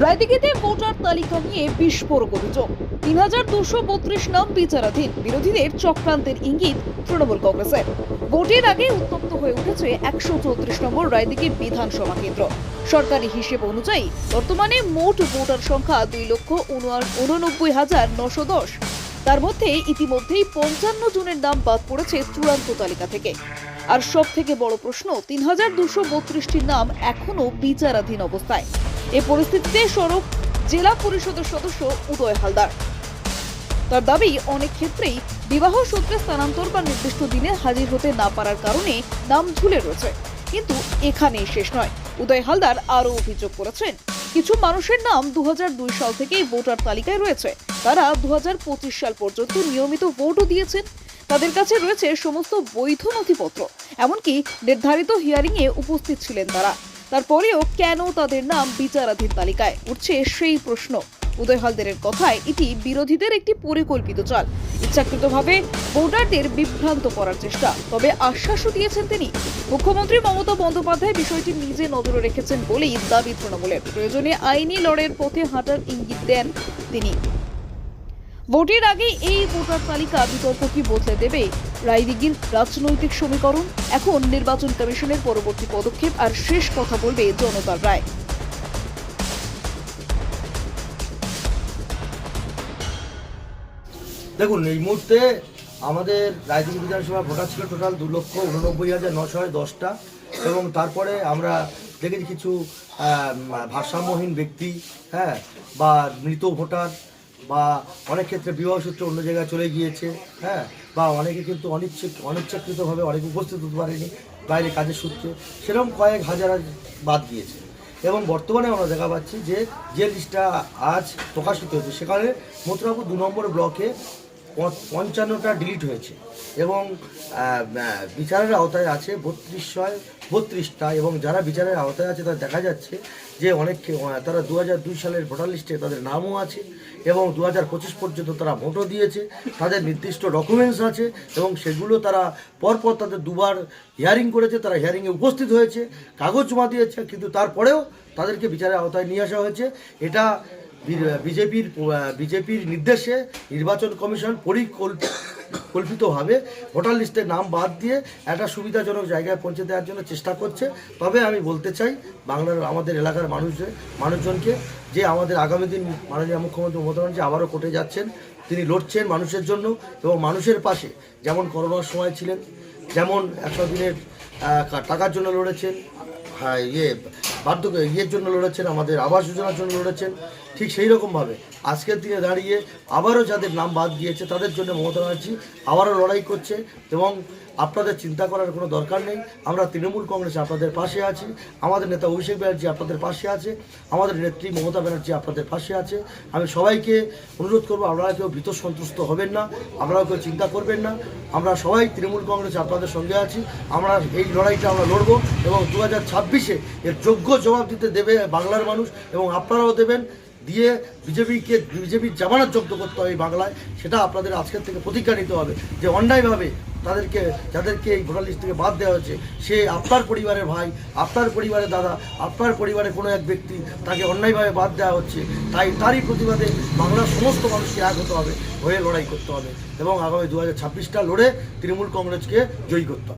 রায়দিঘিতে voter তালিকা নিয়ে বিস্ফোরক অভিযোগ। ৩,২৩২ নাম বিচারাধীন, বিরোধীদের চক্রান্তের ইঙ্গিত তৃণমূল কংগ্রেসের। ভোটের আগে উত্তপ্ত হয়ে উঠেছে ১৩৪ নম্বর রায়দিঘি বিধানসভা কেন্দ্র। সরকারি হিসেব অনুযায়ী বর্তমানে মোট ভোটার সংখ্যা ২,৮৯,৯১০। তার মধ্যে ইতিমধ্যেই ৫৫ জনের নাম বাদ পড়েছে চূড়ান্ত তালিকা থেকে। আর সব থেকে বড় প্রশ্ন, ৩,২৩২টির নাম এখনো বিচারাধীন অবস্থায়। এ পরিস্থিতিতে সরব জেলা পরিষদের সদস্য উদয় হালদার। তার দাবি, অনেক ক্ষেত্রেই বিবাহ সূত্রে স্থানান্তর বা নির্দিষ্ট দিনে হাজির হতে না পারার কারণে নাম ঝুলে রয়েছে। কিন্তু এখানেই শেষ নয়। উদয় হালদার আরও অভিযোগ করেছেন, কিছু মানুষের নাম ২০০২ সাল থেকেই ভোটার তালিকায় রয়েছে। তারা ২০২৫ সাল পর্যন্ত নিয়মিত ভোটও দিয়েছেন। তাদের কাছে রয়েছে সমস্ত বৈধ নথিপত্র, এমনকি নির্ধারিত হিয়ারিংয়ে উপস্থিত ছিলেন তারা। তারপরেও কেন তাদের নাম বিচারাধীন তালিকায়? উঠছে সেই প্রশ্ন। উদয় হালদারের কথায়, এটি বিরোধীদের একটি পরিকল্পিত চাল, ইচ্ছাকৃতভাবে ভোটারদের বিভ্রান্ত করার চেষ্টা। তবে আশ্বাসও দিয়েছেন তিনি। মুখ্যমন্ত্রী মমতা বন্দ্যোপাধ্যায় বিষয়টি নিজে নজরে রেখেছেন বলেই দাবি তৃণমূলের। প্রয়োজনে আইনি লড়াইয়ের পথে হাঁটার ইঙ্গিত দেন তিনি। ভোটের আগে এই ভোটার তালিকা বিতর্ক কি বদলে দেবে রায়দিঘির রাজনৈতিক সমীকরণ? এখন নির্বাচন কমিশনের পরবর্তী পদক্ষেপ আর শেষ কথা বলবে জনতার রায়। দেখুন, এই মুহূর্তে আমাদের রায়দিঘি বিধানসভা ভোটার ছিল টোটাল 2,89,910টা, এবং তারপরে আমরা দেখেছি কিছু ভারসাম্যহীন ব্যক্তি, বা মৃত ভোটার, বা অনেক ক্ষেত্রে বিবাহ সূত্রে অন্য জায়গায় চলে গিয়েছে, বা অনেকে কিন্তু অনিচ্ছাকৃতভাবে অনেকে উপস্থিত হতে পারেনি বাইরে কাজের সূত্রে, সেরকম কয়েক হাজার বাদ গিয়েছে। এবং বর্তমানে আমরা দেখা পাচ্ছি যে লিস্টটা আজ প্রকাশিত হয়েছে, সেখানে মথুরাপুর 2 নম্বর ব্লকে 55টা ডিলিট হয়েছে, এবং বিচারের আওতায় আছে 32টা, এবং যারা বিচারের আওতায় আছে তারা দেখা যাচ্ছে যে তারা 2002 সালের ভোটার লিস্টে তাদের নামও আছে, এবং 2025 পর্যন্ত তারা ভোটও দিয়েছে, তাদের নির্দিষ্ট ডকুমেন্টস আছে, এবং সেগুলো তারা পরপর তাদের দুবার হিয়ারিং করেছে, তারা হিয়ারিংয়ে উপস্থিত হয়েছে, কাগজ জমা দিয়েছে, কিন্তু তারপরেও তাদেরকে বিচারের আওতায় নিয়ে আসা হয়েছে। এটা বিজেপির নির্দেশে নির্বাচন কমিশন পরিকল্পিতভাবে ভোটার লিস্টের নাম বাদ দিয়ে একটা সুবিধাজনক জায়গায় পৌঁছে দেওয়ার জন্য চেষ্টা করছে। তবে আমি বলতে চাই বাংলার আমাদের এলাকার মানুষজনকে, যে আমাদের আগামী দিন মাননীয় মুখ্যমন্ত্রী মমতা ব্যানার্জি আবারও কোর্টে যাচ্ছেন, তিনি লড়ছেন মানুষের জন্য এবং মানুষের পাশে। যেমন করোনার সময় ছিলেন, যেমন 100 দিনের টাকার জন্য লড়েছেন, ইয়ের জন্য লড়েছেন, আমাদের আবাস যোজনার জন্য লড়েছেন, ঠিক সেই রকমভাবে আজকের দিনে দাঁড়িয়ে আবারও যাদের নাম বাদ গিয়েছে তাদের জন্য মমতা ব্যানার্জি আবারও লড়াই করছে। এবং আপনাদের চিন্তা করার কোনো দরকার নেই, আমরা তৃণমূল কংগ্রেস আপনাদের পাশে আছি, আমাদের নেতা অভিষেক ব্যানার্জি আপনাদের পাশে আছে, আমাদের নেত্রী মমতা ব্যানার্জি আপনাদের পাশে আছে। আমি সবাইকে অনুরোধ করবো, আপনারা কেউ ভীত সন্ত্রস্ত হবেন না, আপনারাও কেউ চিন্তা করবেন না। আমরা সবাই তৃণমূল কংগ্রেস আপনাদের সঙ্গে আছি। আমরা এই লড়াইটা আমরা লড়বো, এবং 2026-এ এর যোগ্য জবাব দিতে দেবে বাংলার মানুষ, এবং আপনারাও দেবেন। দিয়ে বিজেপির জামানত জব্দ করতে হবে বাংলায়, সেটা আপনাদের আজকের থেকে প্রতিজ্ঞা নিতে হবে যে অন্যায়ভাবে যাদেরকে এই ভোটার লিস্ট থেকে বাদ দেওয়া হচ্ছে, সে আপনার পরিবারের ভাই, আপনার পরিবারের দাদা, আপনার পরিবারের কোনো এক ব্যক্তি, তাকে অন্যায়ভাবে বাদ দেওয়া হচ্ছে। তারই প্রতিবাদে বাংলার সমস্ত মানুষকে এক হতে হবে, হয়ে লড়াই করতে হবে, এবং আগামী 2026টা লড়ে তৃণমূল কংগ্রেসকে জয়ী করতে হবে।